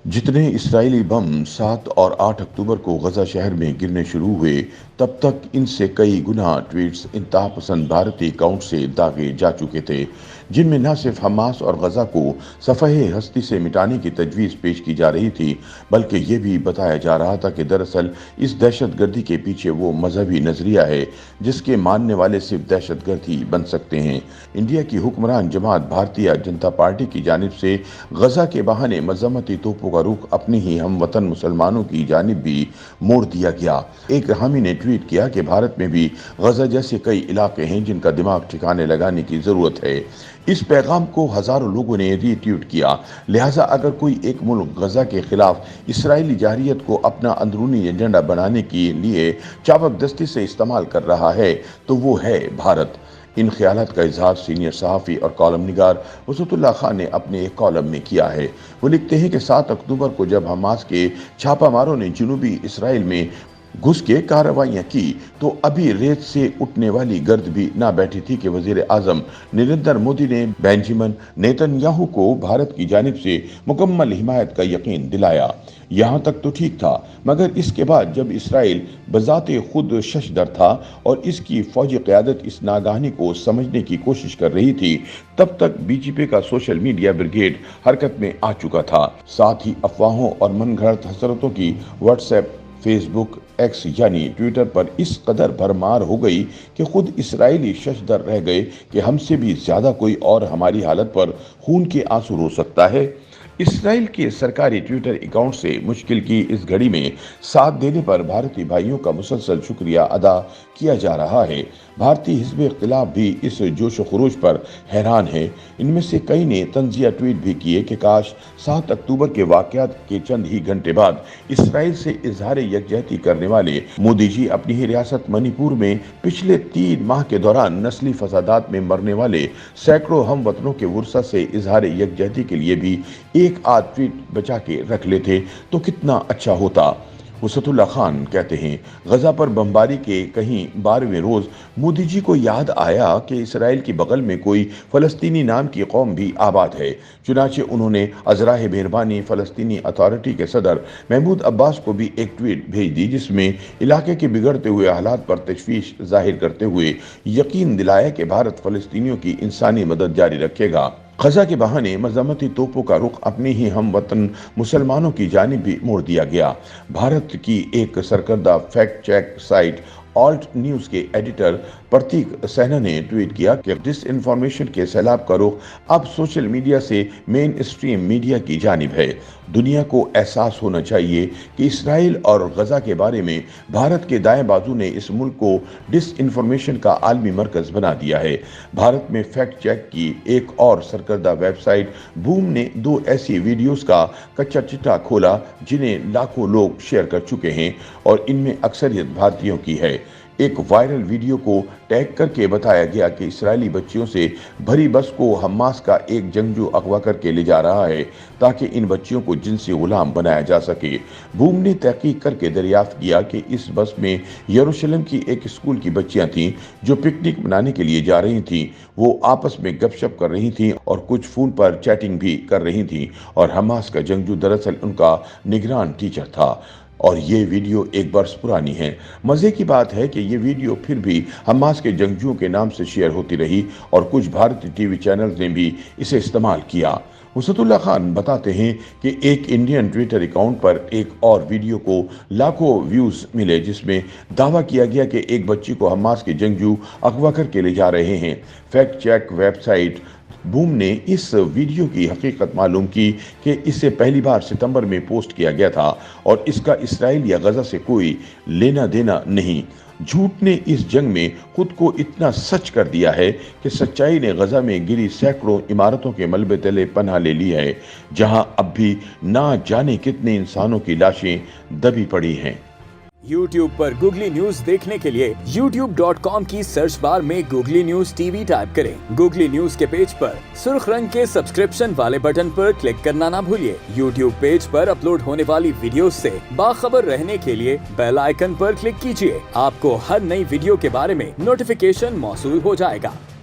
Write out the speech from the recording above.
जितने इसराइली बम 7 और 8 अक्टूबर को गजा शहर में गिरने शुरू हुए, तब तक इनसे कई गुना ट्वीट्स इंतहापसंद भारतीय अकाउंट से दागे जा चुके थे, जिनमें न सिर्फ हमास और गजा को सफ़हे हस्ती से मिटाने की तजवीज़ पेश की जा रही थी, बल्कि ये भी बताया जा रहा था कि दरअसल इस दहशतगर्दी के पीछे वो मजहबी नज़रिया है जिसके मानने वाले सिर्फ दहशतगर्द ही बन सकते हैं। इंडिया की हुक्मरान जमात भारतीय जनता पार्टी की जानिब से गजा के बहाने मजम्मती तोपों का रुख अपने ही हमवतन मुसलमानों की जानिब भी मोड़ दिया गया। एक हामी ने ट्वीट किया कि भारत में भी गजा जैसे कई इलाके हैं जिनका दिमाग ठिकाने लगाने की जरूरत है। इस पैगाम को हजारों लोगों ने रीट्वीट किया। लिहाजा अगर कोई एक मुल्क गजा के खिलाफ इसराइली जारहियत को अपना अंदरूनी एजेंडा बनाने के लिए चाबकदस्ती से इस्तेमाल कर रहा है तो वो है भारत। इन ख्यालात का इजहार सीनियर सहाफ़ी और कॉलम निगार वसतुल्लाह खान ने अपने एक कॉलम में किया है। वो लिखते हैं कि 7 अक्टूबर को जब हमास के छापामारों ने जनूबी इसराइल में घुस के कार्रवाइयां की तो अभी रेत से उठने वाली गर्द भी ना बैठी थी कि वजीर आजम नरेंद्र मोदी ने बेंजामिन नेतन्याहू को भारत की जानिब से मुकम्मल हिमायत का यकीन दिलाया। यहाँ तक तो ठीक था, मगर इसके बाद जब इसराइल बजाते खुद शशदर था और इसकी फौजी क़यादत इस नागहानी को समझने की कोशिश कर रही थी, तब तक बीजेपी का सोशल मीडिया ब्रिगेड हरकत में आ चुका था। साथ ही अफवाहों और मनगढ़ंत हसरतों की व्हाट्सएप, फेसबुक, एक्स यानी ट्विटर पर इस कदर भरमार हो गई कि खुद इसराइली शशदर रह गए कि हमसे भी ज्यादा कोई और हमारी हालत पर खून के आंसू रो सकता है। इसराइल के सरकारी ट्विटर अकाउंट से मुश्किल की इस घड़ी में साथ देने पर भारतीय भाइयों का मुसलसल शुक्रिया अदा किया जा रहा है। भारतीय हिज़्ब इख्तिलाफ भी इस जोश व खरोश पर हैरान है। इनमें से कई ने तंजिया ट्वीट भी किए कि काश 7 अक्टूबर के वाक़यात के चंद ही घंटे बाद इसराइल से इजहार यकजहती करने वाले मोदी जी अपनी ही रियासत मणिपुर में पिछले 3 माह के दौरान नस्ली फसादात में मरने वाले सैकड़ों हम वतनों के वुरसा से इजहार यकजहती के लिए भी एक आध ट्वीट बचा के रख लेते तो कितना अच्छा होता। वसतुल्लाह खान कहते हैं, गजा पर बमबारी के कहीं 12वें रोज मोदी जी को याद आया कि इसराइल की बगल में कोई फलस्तीनी नाम की कौम भी आबाद है। चुनाचे उन्होंने अजराह मेहरबानी फलस्तीनी अथॉरिटी के सदर महमूद अब्बास को भी एक ट्वीट भेज दी, जिसमें इलाके के बिगड़ते हुए हालात पर तशवीश जाहिर करते हुए यकीन दिलाया कि भारत फलस्तीनियों की इंसानी मदद जारी रखेगा। गजा के बहाने मजम्मती तोपों का रुख अपने ही हम वतन मुसलमानों की जानिब भी मोड़ दिया गया। भारत की एक सरकर्दा fact check site Alt News के एडिटर प्रतीक सहना ने ट्वीट किया कि डिस इन्फॉर्मेशन के सैलाब का रुख अब सोशल मीडिया से मेन स्ट्रीम मीडिया की जानिब है। दुनिया को एहसास होना चाहिए कि इसराइल और गजा के बारे में भारत के दाएं बाजू ने इस मुल्क को डिस इन्फॉर्मेशन का आलमी मरकज बना दिया है। भारत में फैक्ट चेक की एक और सरकर्दा वेबसाइट बूम ने 2 ऐसी वीडियोस का कच्चा चिट्ठा खोला जिन्हें लाखों लोग शेयर कर चुके हैं और इनमें अक्सरियत भारतीयों की है। एक वायरल वीडियो को टैग करके बताया गया कि इसराइली बच्चियों से भरी बस को हमास का एक जंगजू अगवा करके ले जा रहा है ताकि इन बच्चियों को जिनसी गुलाम बनाया जा सके। बूम ने तहकीक करके दरियाफ्त किया कि इस बस में यरूशलेम की एक स्कूल की बच्चियां थीं जो पिकनिक मनाने के लिए जा रही थीं। वो आपस में गपशप कर रही थीं और कुछ फोन पर चैटिंग भी कर रही थीं और हमास का जंगजू दरअसल उनका निगरान टीचर था और ये वीडियो 1 बरस पुरानी है। मजे की बात है कि ये वीडियो फिर भी हमास के जंगजुओं के नाम से शेयर होती रही और कुछ भारतीय टीवी चैनल्स ने भी इसे इस्तेमाल किया। वसतुल्लाह खान बताते हैं कि एक इंडियन ट्विटर अकाउंट पर एक और वीडियो को लाखों व्यूज मिले जिसमें दावा किया गया कि एक बच्ची को हमास के जंगजू अगवा करके ले जा रहे हैं। फैक्ट चेक वेबसाइट बूम ने इस वीडियो की हकीकत मालूम की कि इसे पहली बार सितंबर में पोस्ट किया गया था और इसका इसराइल या गजा से कोई लेना देना नहीं। झूठ ने इस जंग में खुद को इतना सच कर दिया है कि सच्चाई ने गजा में गिरी सैकड़ों इमारतों के मलबे तले पनाह ले ली है, जहां अब भी ना जाने कितने इंसानों की लाशें दबी पड़ी हैं। YouTube पर गूगली न्यूज देखने के लिए youtube.com की सर्च बार में गूगली न्यूज टीवी टाइप करें। गूगली न्यूज के पेज पर सुर्ख रंग के सब्सक्रिप्शन वाले बटन पर क्लिक करना ना भूलिए। YouTube पेज पर अपलोड होने वाली वीडियोस से बाखबर रहने के लिए बेल आइकन पर क्लिक कीजिए। आपको हर नई वीडियो के बारे में नोटिफिकेशन मौसूल हो जाएगा।